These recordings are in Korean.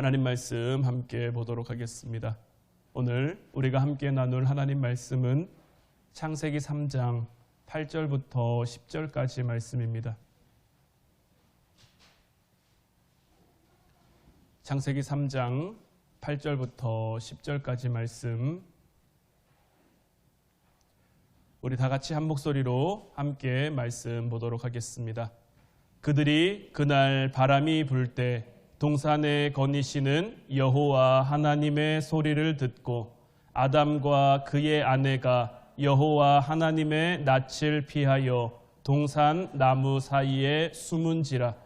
하나님 말씀 함께 보도록 하겠습니다. 오늘 우리가 함께 나눌 하나님 말씀은 창세기 3장 8절부터 10절까지 말씀입니다. 창세기 3장 8절부터 10절까지 말씀, 우리 다 같이 한 목소리로 함께 말씀 보도록 하겠습니다. 그들이 그날 바람이 불 때 동산에 거니시는 여호와 하나님의 소리를 듣고 아담과 그의 아내가 여호와 하나님의 낯을 피하여 동산 나무 사이에 숨은지라.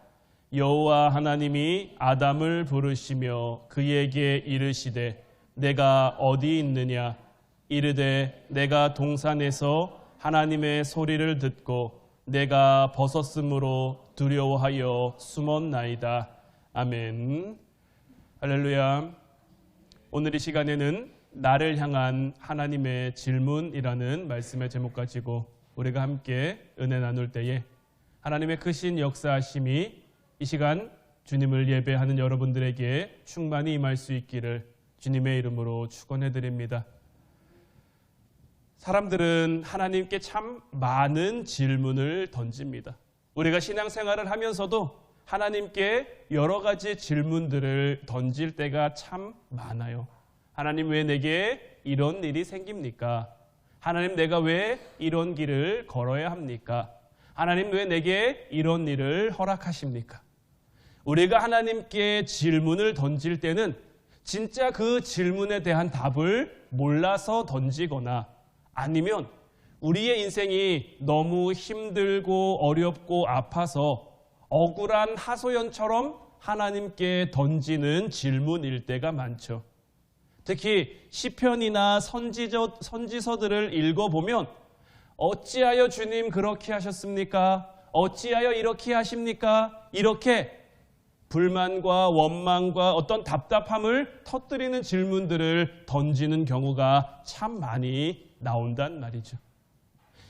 여호와 하나님이 아담을 부르시며 그에게 이르시되 내가 어디 있느냐? 이르되 내가 동산에서 하나님의 소리를 듣고 내가 벗었으므로 두려워하여 숨었나이다. 아멘. 할렐루야. 오늘 이 시간에는 나를 향한 하나님의 질문이라는 말씀의 제목 가지고 우리가 함께 은혜 나눌 때에 하나님의 크신 역사하심이 이 시간 주님을 예배하는 여러분들에게 충만히 임할 수 있기를 주님의 이름으로 축원해 드립니다. 사람들은 하나님께 참 많은 질문을 던집니다. 우리가 신앙생활을 하면서도 하나님께 여러 가지 질문들을 던질 때가 참 많아요. 하나님, 왜 내게 이런 일이 생깁니까? 하나님, 내가 왜 이런 길을 걸어야 합니까? 하나님, 왜 내게 이런 일을 허락하십니까? 우리가 하나님께 질문을 던질 때는 진짜 그 질문에 대한 답을 몰라서 던지거나 아니면 우리의 인생이 너무 힘들고 어렵고 아파서 억울한 하소연처럼 하나님께 던지는 질문일 때가 많죠. 특히 시편이나 선지서들을 읽어보면 어찌하여 주님 그렇게 하셨습니까? 어찌하여 이렇게 하십니까? 이렇게 불만과 원망과 어떤 답답함을 터뜨리는 질문들을 던지는 경우가 참 많이 나온단 말이죠.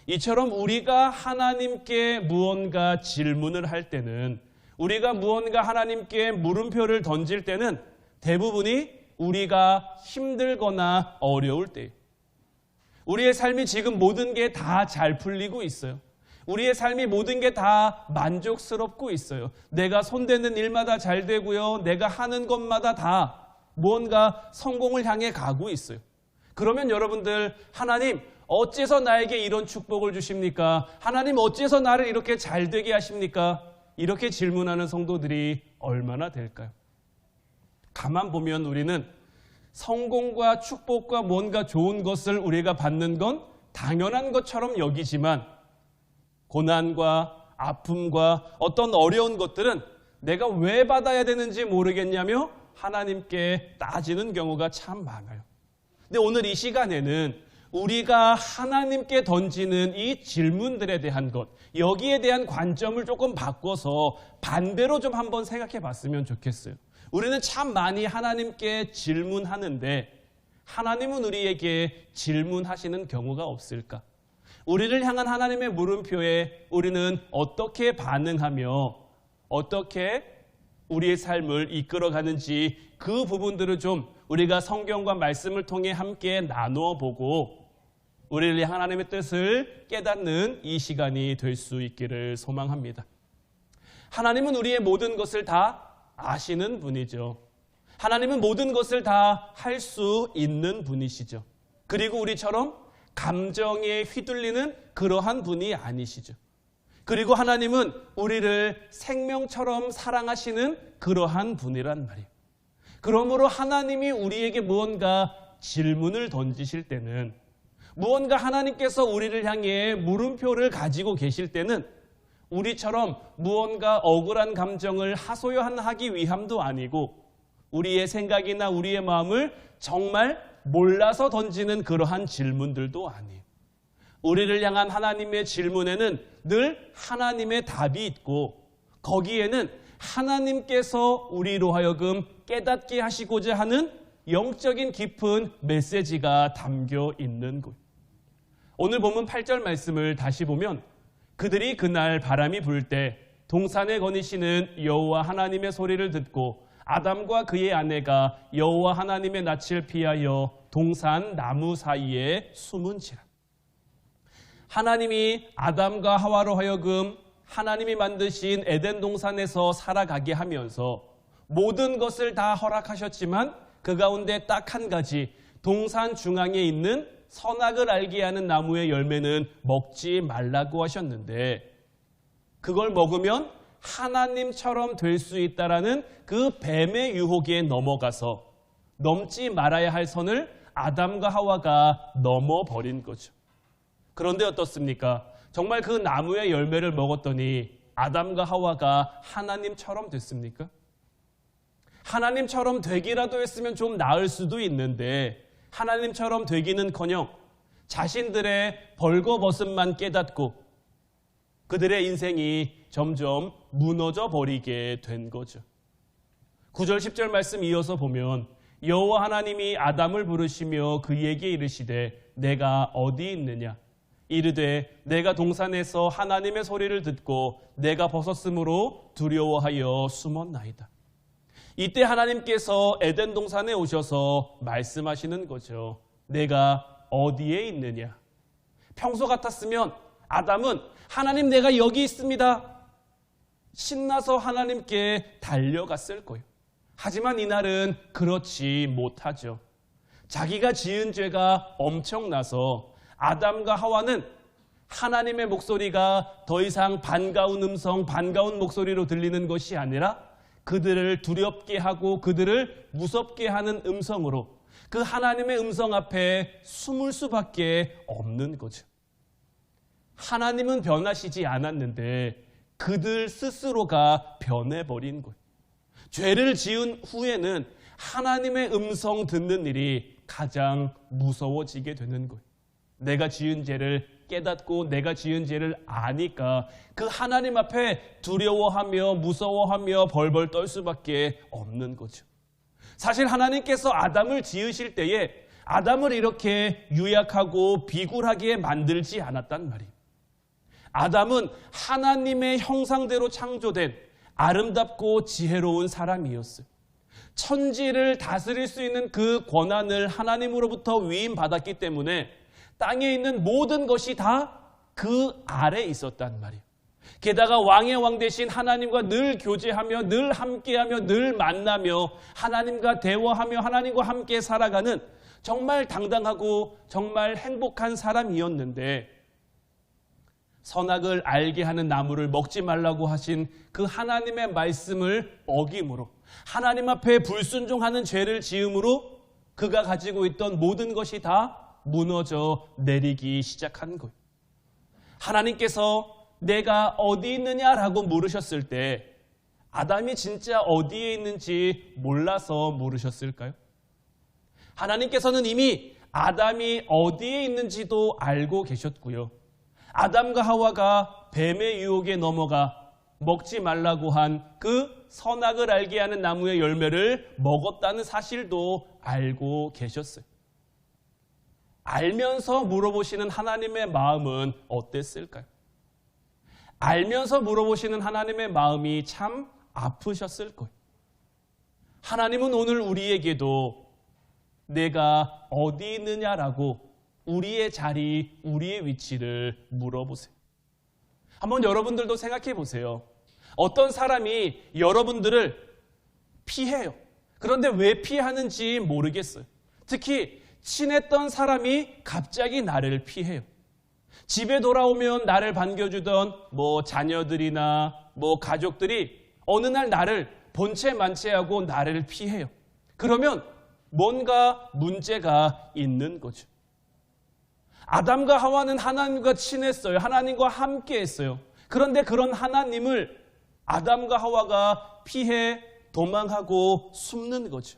이처럼 우리가 하나님께 무언가 질문을 할 때는, 우리가 무언가 하나님께 물음표를 던질 때는 대부분이 우리가 힘들거나 어려울 때예요. 우리의 삶이 지금 모든 게 다 잘 풀리고 있어요. 우리의 삶이 모든 게 다 만족스럽고 있어요. 내가 손대는 일마다 잘 되고요. 내가 하는 것마다 다 무언가 성공을 향해 가고 있어요. 그러면 여러분들, 하나님 어째서 나에게 이런 축복을 주십니까? 하나님 어째서 나를 이렇게 잘 되게 하십니까? 이렇게 질문하는 성도들이 얼마나 될까요? 가만 보면 우리는 성공과 축복과 뭔가 좋은 것을 우리가 받는 건 당연한 것처럼 여기지만 고난과 아픔과 어떤 어려운 것들은 내가 왜 받아야 되는지 모르겠냐며 하나님께 따지는 경우가 참 많아요. 근데 오늘 이 시간에는 우리가 하나님께 던지는 이 질문들에 대한 것, 여기에 대한 관점을 조금 바꿔서 반대로 좀 한번 생각해 봤으면 좋겠어요. 우리는 참 많이 하나님께 질문하는데 하나님은 우리에게 질문하시는 경우가 없을까? 우리를 향한 하나님의 물음표에 우리는 어떻게 반응하며 어떻게 우리의 삶을 이끌어가는지 그 부분들을 좀 우리가 성경과 말씀을 통해 함께 나누어 보고 우리를 향한 하나님의 뜻을 깨닫는 이 시간이 될 수 있기를 소망합니다. 하나님은 우리의 모든 것을 다 아시는 분이죠. 하나님은 모든 것을 다 할 수 있는 분이시죠. 그리고 우리처럼 감정에 휘둘리는 그러한 분이 아니시죠. 그리고 하나님은 우리를 생명처럼 사랑하시는 그러한 분이란 말이에요. 그러므로 하나님이 우리에게 무언가 질문을 던지실 때는, 무언가 하나님께서 우리를 향해 물음표를 가지고 계실 때는 우리처럼 무언가 억울한 감정을 하소연하기 위함도 아니고 우리의 생각이나 우리의 마음을 정말 몰라서 던지는 그러한 질문들도 아니에요. 우리를 향한 하나님의 질문에는 늘 하나님의 답이 있고 거기에는 하나님께서 우리로 하여금 깨닫게 하시고자 하는 영적인 깊은 메시지가 담겨 있는 것. 오늘 본문 8절 말씀을 다시 보면 그들이 그날 바람이 불 때 동산에 거니시는 여호와 하나님의 소리를 듣고 아담과 그의 아내가 여호와 하나님의 낯을 피하여 동산 나무 사이에 숨은지라. 하나님이 아담과 하와로 하여금 하나님이 만드신 에덴 동산에서 살아가게 하면서 모든 것을 다 허락하셨지만 그 가운데 딱 한 가지, 동산 중앙에 있는 선악을 알게 하는 나무의 열매는 먹지 말라고 하셨는데, 그걸 먹으면 하나님처럼 될 수 있다라는 그 뱀의 유혹에 넘어가서 넘지 말아야 할 선을 아담과 하와가 넘어버린 거죠. 그런데 어떻습니까? 정말 그 나무의 열매를 먹었더니 아담과 하와가 하나님처럼 됐습니까? 하나님처럼 되기라도 했으면 좀 나을 수도 있는데, 하나님처럼 되기는커녕 자신들의 벌거벗음만 깨닫고 그들의 인생이 점점 무너져 버리게 된 거죠. 9절 10절 말씀 이어서 보면 여호와 하나님이 아담을 부르시며 그에게 이르시되 내가 어디 있느냐? 이르되 내가 동산에서 하나님의 소리를 듣고 내가 벗었으므로 두려워하여 숨었나이다. 이때 하나님께서 에덴 동산에 오셔서 말씀하시는 거죠. 내가 어디에 있느냐? 평소 같았으면 아담은 하나님 내가 여기 있습니다. 신나서 하나님께 달려갔을 거예요. 하지만 이날은 그렇지 못하죠. 자기가 지은 죄가 엄청나서 아담과 하와는 하나님의 목소리가 더 이상 반가운 음성, 반가운 목소리로 들리는 것이 아니라 그들을 두렵게 하고 그들을 무섭게 하는 음성으로 그 하나님의 음성 앞에 숨을 수밖에 없는 거죠. 하나님은 변하시지 않았는데 그들 스스로가 변해버린 거예요. 죄를 지은 후에는 하나님의 음성 듣는 일이 가장 무서워지게 되는 거예요. 내가 지은 죄를 깨닫고 내가 지은 죄를 아니까 그 하나님 앞에 두려워하며 무서워하며 벌벌 떨 수밖에 없는 거죠. 사실 하나님께서 아담을 지으실 때에 아담을 이렇게 유약하고 비굴하게 만들지 않았단 말이에요. 아담은 하나님의 형상대로 창조된 아름답고 지혜로운 사람이었어요. 천지를 다스릴 수 있는 그 권한을 하나님으로부터 위임받았기 때문에 땅에 있는 모든 것이 다 그 아래에 있었단 말이에요. 게다가 왕의 왕 대신 하나님과 늘 교제하며 늘 함께하며 늘 만나며 하나님과 대화하며 하나님과 함께 살아가는 정말 당당하고 정말 행복한 사람이었는데, 선악을 알게 하는 나무를 먹지 말라고 하신 그 하나님의 말씀을 어김으로 하나님 앞에 불순종하는 죄를 지음으로 그가 가지고 있던 모든 것이 다 무너져 내리기 시작한 거예요. 하나님께서 내가 어디 있느냐라고 물으셨을 때 아담이 진짜 어디에 있는지 몰라서 물으셨을까요? 하나님께서는 이미 아담이 어디에 있는지도 알고 계셨고요. 아담과 하와가 뱀의 유혹에 넘어가 먹지 말라고 한 그 선악을 알게 하는 나무의 열매를 먹었다는 사실도 알고 계셨어요. 알면서 물어보시는 하나님의 마음은 어땠을까요? 알면서 물어보시는 하나님의 마음이 참 아프셨을 거예요. 하나님은 오늘 우리에게도 내가 어디 있느냐라고 우리의 자리, 우리의 위치를 물어보세요. 한번 여러분들도 생각해 보세요. 어떤 사람이 여러분들을 피해요. 그런데 왜 피하는지 모르겠어요. 특히 친했던 사람이 갑자기 나를 피해요. 집에 돌아오면 나를 반겨주던 자녀들이나 가족들이 어느 날 나를 본체 만체하고 나를 피해요. 그러면 뭔가 문제가 있는 거죠. 아담과 하와는 하나님과 친했어요. 하나님과 함께 했어요. 그런데 그런 하나님을 아담과 하와가 피해 도망하고 숨는 거죠.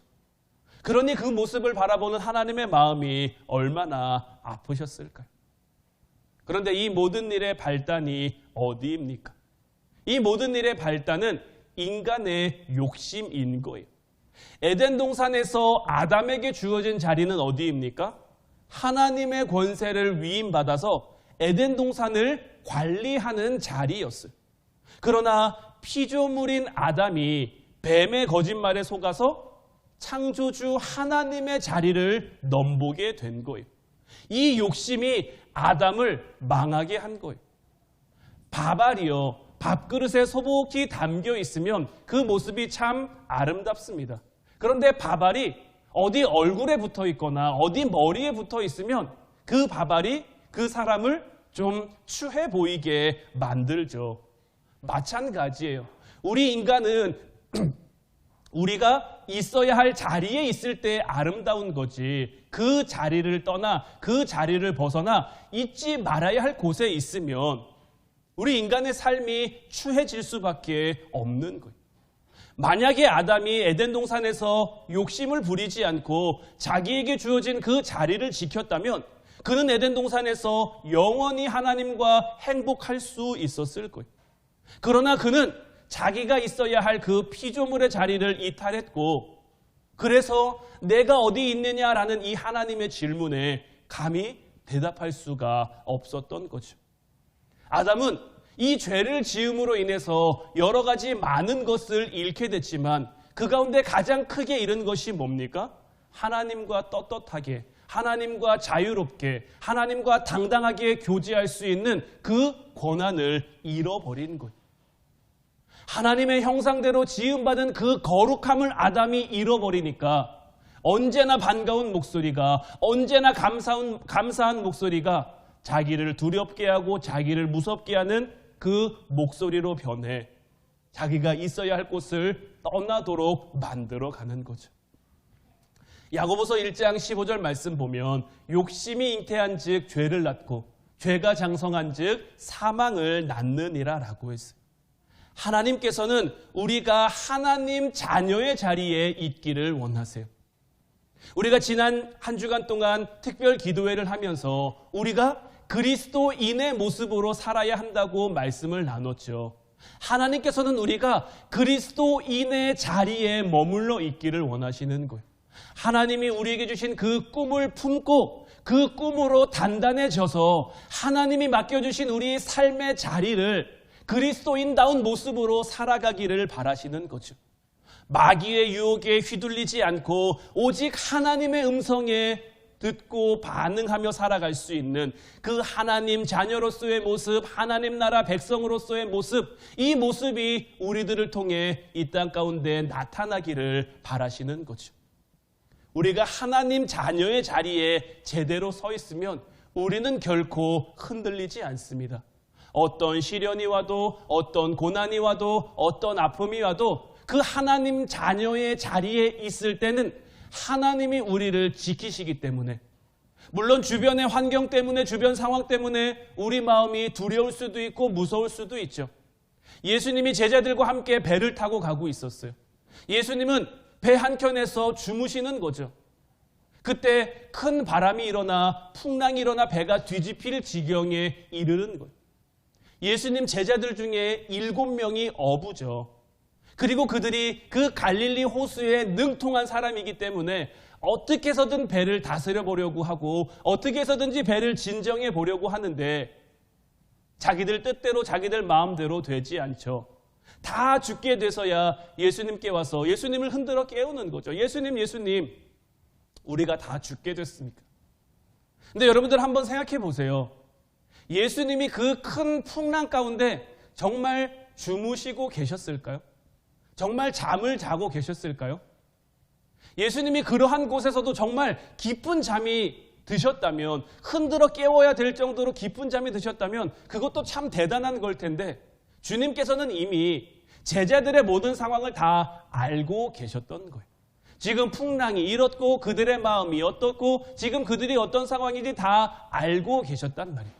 그러니 그 모습을 바라보는 하나님의 마음이 얼마나 아프셨을까요? 그런데 이 모든 일의 발단이 어디입니까? 이 모든 일의 발단은 인간의 욕심인 거예요. 에덴 동산에서 아담에게 주어진 자리는 어디입니까? 하나님의 권세를 위임받아서 에덴 동산을 관리하는 자리였어요. 그러나 피조물인 아담이 뱀의 거짓말에 속아서 창조주 하나님의 자리를 넘보게 된 거예요. 이 욕심이 아담을 망하게 한 거예요. 밥알이요, 밥그릇에 소복히 담겨 있으면 그 모습이 참 아름답습니다. 그런데 밥알이 어디 얼굴에 붙어 있거나 어디 머리에 붙어 있으면 그 밥알이 그 사람을 좀 추해 보이게 만들죠. 마찬가지예요. 우리 인간은 우리가 있어야 할 자리에 있을 때 아름다운 거지, 그 자리를 떠나 그 자리를 벗어나 잊지 말아야 할 곳에 있으면 우리 인간의 삶이 추해질 수밖에 없는 거예요. 만약에 아담이 에덴 동산에서 욕심을 부리지 않고 자기에게 주어진 그 자리를 지켰다면 그는 에덴 동산에서 영원히 하나님과 행복할 수 있었을 거예요. 그러나 그는 자기가 있어야 할 그 피조물의 자리를 이탈했고, 그래서 내가 어디 있느냐라는 이 하나님의 질문에 감히 대답할 수가 없었던 거죠. 아담은 이 죄를 지음으로 인해서 여러 가지 많은 것을 잃게 됐지만 그 가운데 가장 크게 잃은 것이 뭡니까? 하나님과 떳떳하게, 하나님과 자유롭게, 하나님과 당당하게 교제할 수 있는 그 권한을 잃어버린 거예요. 하나님의 형상대로 지음받은 그 거룩함을 아담이 잃어버리니까 언제나 반가운 목소리가, 언제나 감사한 목소리가 자기를 두렵게 하고 자기를 무섭게 하는 그 목소리로 변해 자기가 있어야 할 곳을 떠나도록 만들어가는 거죠. 야고보서 1장 15절 말씀 보면 욕심이 잉태한 즉 죄를 낳고 죄가 장성한 즉 사망을 낳느니라 라고 했어요. 하나님께서는 우리가 하나님 자녀의 자리에 있기를 원하세요. 우리가 지난 한 주간 동안 특별 기도회를 하면서 우리가 그리스도인의 모습으로 살아야 한다고 말씀을 나눴죠. 하나님께서는 우리가 그리스도인의 자리에 머물러 있기를 원하시는 거예요. 하나님이 우리에게 주신 그 꿈을 품고 그 꿈으로 단단해져서 하나님이 맡겨주신 우리의 삶의 자리를 그리스도인다운 모습으로 살아가기를 바라시는 거죠. 마귀의 유혹에 휘둘리지 않고 오직 하나님의 음성에 듣고 반응하며 살아갈 수 있는 그 하나님 자녀로서의 모습, 하나님 나라 백성으로서의 모습, 이 모습이 우리들을 통해 이 땅 가운데 나타나기를 바라시는 거죠. 우리가 하나님 자녀의 자리에 제대로 서 있으면 우리는 결코 흔들리지 않습니다. 어떤 시련이 와도, 어떤 고난이 와도, 어떤 아픔이 와도 그 하나님 자녀의 자리에 있을 때는 하나님이 우리를 지키시기 때문에, 물론 주변의 환경 때문에, 주변 상황 때문에 우리 마음이 두려울 수도 있고 무서울 수도 있죠. 예수님이 제자들과 함께 배를 타고 가고 있었어요. 예수님은 배 한켠에서 주무시는 거죠. 그때 큰 바람이 일어나 풍랑이 일어나 배가 뒤집힐 지경에 이르는 거예요. 예수님 제자들 중에 7명이 어부죠. 그리고 그들이 그 갈릴리 호수에 능통한 사람이기 때문에 어떻게 해서든 배를 다스려 보려고 하고 어떻게 해서든지 배를 진정해 보려고 하는데 자기들 뜻대로 자기들 마음대로 되지 않죠. 다 죽게 돼서야 예수님께 와서 예수님을 흔들어 깨우는 거죠. 예수님 우리가 다 죽게 됐습니까? 근데 여러분들 한번 생각해 보세요. 예수님이 그 큰 풍랑 가운데 정말 주무시고 계셨을까요? 정말 잠을 자고 계셨을까요? 예수님이 그러한 곳에서도 정말 깊은 잠이 드셨다면, 흔들어 깨워야 될 정도로 깊은 잠이 드셨다면 그것도 참 대단한 걸 텐데 주님께서는 이미 제자들의 모든 상황을 다 알고 계셨던 거예요. 지금 풍랑이 이렇고 그들의 마음이 어떻고 지금 그들이 어떤 상황인지 다 알고 계셨단 말이에요.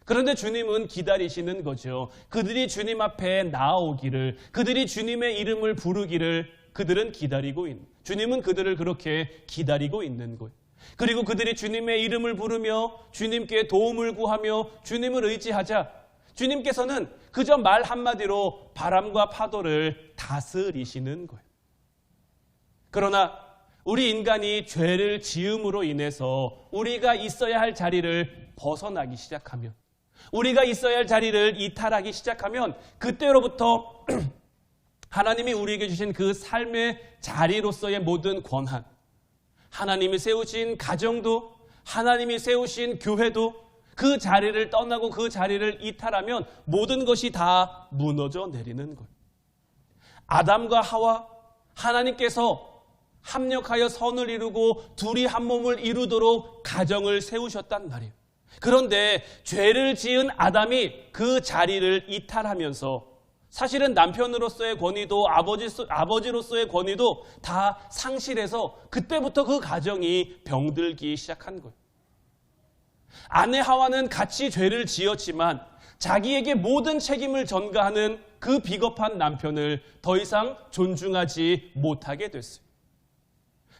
그런데 주님은 기다리시는 거죠. 그들이 주님 앞에 나아오기를, 그들이 주님의 이름을 부르기를 그들은 기다리고 있는, 주님은 그들을 그렇게 기다리고 있는 거예요. 그리고 그들이 주님의 이름을 부르며 주님께 도움을 구하며 주님을 의지하자 주님께서는 그저 말 한마디로 바람과 파도를 다스리시는 거예요. 그러나 우리 인간이 죄를 지음으로 인해서 우리가 있어야 할 자리를 벗어나기 시작하면, 우리가 있어야 할 자리를 이탈하기 시작하면 그때로부터 하나님이 우리에게 주신 그 삶의 자리로서의 모든 권한, 하나님이 세우신 가정도, 하나님이 세우신 교회도 그 자리를 떠나고 그 자리를 이탈하면 모든 것이 다 무너져 내리는 거예요. 아담과 하와, 하나님께서 합력하여 선을 이루고 둘이 한 몸을 이루도록 가정을 세우셨단 말이에요. 그런데 죄를 지은 아담이 그 자리를 이탈하면서 사실은 남편으로서의 권위도 아버지로서의 권위도 다 상실해서 그때부터 그 가정이 병들기 시작한 거예요. 아내 하와는 같이 죄를 지었지만 자기에게 모든 책임을 전가하는 그 비겁한 남편을 더 이상 존중하지 못하게 됐어요.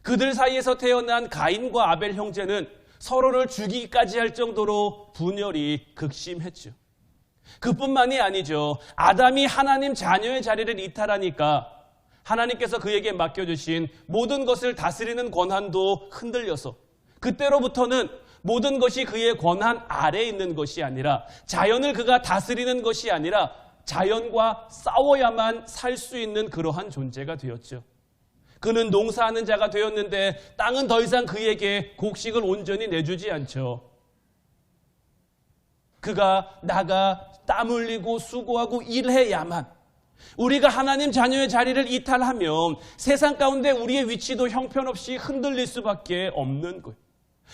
그들 사이에서 태어난 가인과 아벨 형제는 서로를 죽이기까지 할 정도로 분열이 극심했죠. 그뿐만이 아니죠. 아담이 하나님 자녀의 자리를 이탈하니까 하나님께서 그에게 맡겨주신 모든 것을 다스리는 권한도 흔들려서 그때로부터는 모든 것이 그의 권한 아래에 있는 것이 아니라 자연을 그가 다스리는 것이 아니라 자연과 싸워야만 살 수 있는 그러한 존재가 되었죠. 그는 농사하는 자가 되었는데 땅은 더 이상 그에게 곡식을 온전히 내주지 않죠. 그가 나가 땀 흘리고 수고하고 일해야만, 우리가 하나님 자녀의 자리를 이탈하면 세상 가운데 우리의 위치도 형편없이 흔들릴 수밖에 없는 거예요.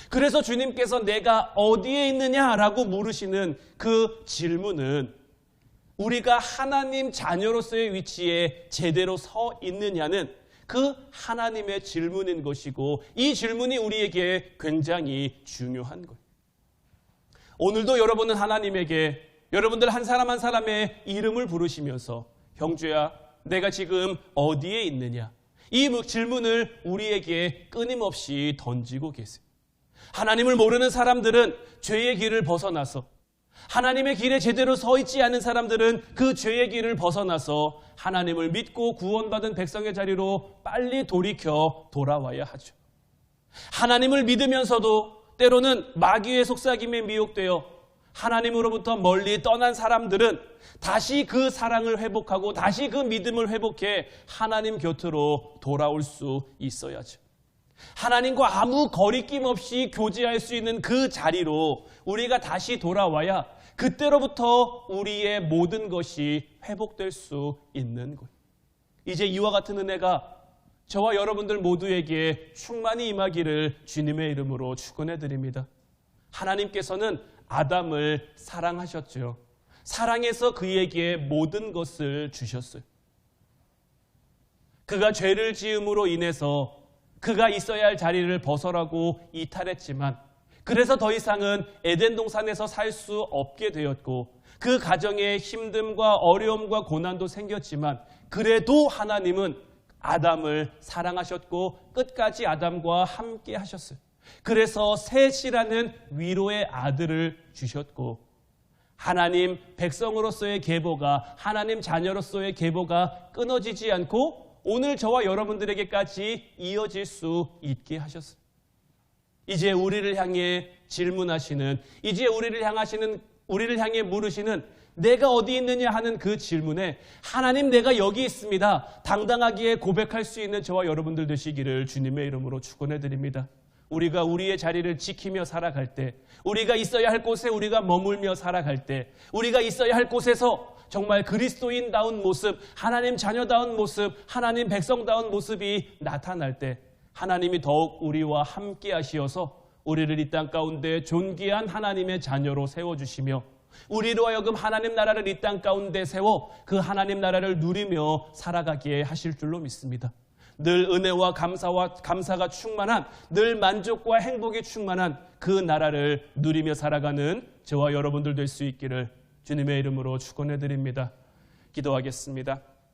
그래서 주님께서 내가 어디에 있느냐라고 물으시는 그 질문은 우리가 하나님 자녀로서의 위치에 제대로 서 있느냐는 그 하나님의 질문인 것이고, 이 질문이 우리에게 굉장히 중요한 거예요. 오늘도 여러분은 하나님에게 여러분들 한 사람 한 사람의 이름을 부르시면서 형제야, 내가 지금 어디에 있느냐? 이 질문을 우리에게 끊임없이 던지고 계세요. 하나님을 모르는 사람들은 죄의 길을 벗어나서, 하나님의 길에 제대로 서 있지 않은 사람들은 그 죄의 길을 벗어나서 하나님을 믿고 구원받은 백성의 자리로 빨리 돌아와야 하죠. 하나님을 믿으면서도 때로는 마귀의 속삭임에 미혹되어 하나님으로부터 멀리 떠난 사람들은 다시 그 사랑을 회복하고 다시 그 믿음을 회복해 하나님 곁으로 돌아올 수 있어야죠. 하나님과 아무 거리낌 없이 교제할 수 있는 그 자리로 우리가 다시 돌아와야 그때로부터 우리의 모든 것이 회복될 수 있는 거예요. 이제 이와 같은 은혜가 저와 여러분들 모두에게 충만히 임하기를 주님의 이름으로 축원해 드립니다. 하나님께서는 아담을 사랑하셨죠. 사랑해서 그에게 모든 것을 주셨어요. 그가 죄를 지음으로 인해서 그가 있어야 할 자리를 벗어나고 이탈했지만, 그래서 더 이상은 에덴 동산에서 살 수 없게 되었고 그 가정에 힘듦과 어려움과 고난도 생겼지만, 그래도 하나님은 아담을 사랑하셨고 끝까지 아담과 함께 하셨어요. 그래서 셋이라는 위로의 아들을 주셨고, 하나님 백성으로서의 계보가, 하나님 자녀로서의 계보가 끊어지지 않고 오늘 저와 여러분들에게까지 이어질 수 있게 하셨어요. 이제 우리를 향해 질문하시는, 이제 우리를 향해 물으시는 내가 어디 있느냐 하는 그 질문에 하나님 내가 여기 있습니다, 당당하게 고백할 수 있는 저와 여러분들 되시기를 주님의 이름으로 축원해 드립니다. 우리가 우리의 자리를 지키며 살아갈 때, 우리가 있어야 할 곳에 우리가 머물며 살아갈 때, 우리가 있어야 할 곳에서 정말 그리스도인다운 모습, 하나님 자녀다운 모습, 하나님 백성다운 모습이 나타날 때 하나님이 더욱 우리와 함께 하시어서 우리를 이 땅 가운데 존귀한 하나님의 자녀로 세워주시며 우리로 하여금 하나님 나라를 이 땅 가운데 세워 그 하나님 나라를 누리며 살아가게 하실 줄로 믿습니다. 늘 은혜와 감사가 충만한, 늘 만족과 행복이 충만한 그 나라를 누리며 살아가는 저와 여러분들 될 수 있기를 주님의 이름으로 축원해 드립니다. 기도하겠습니다.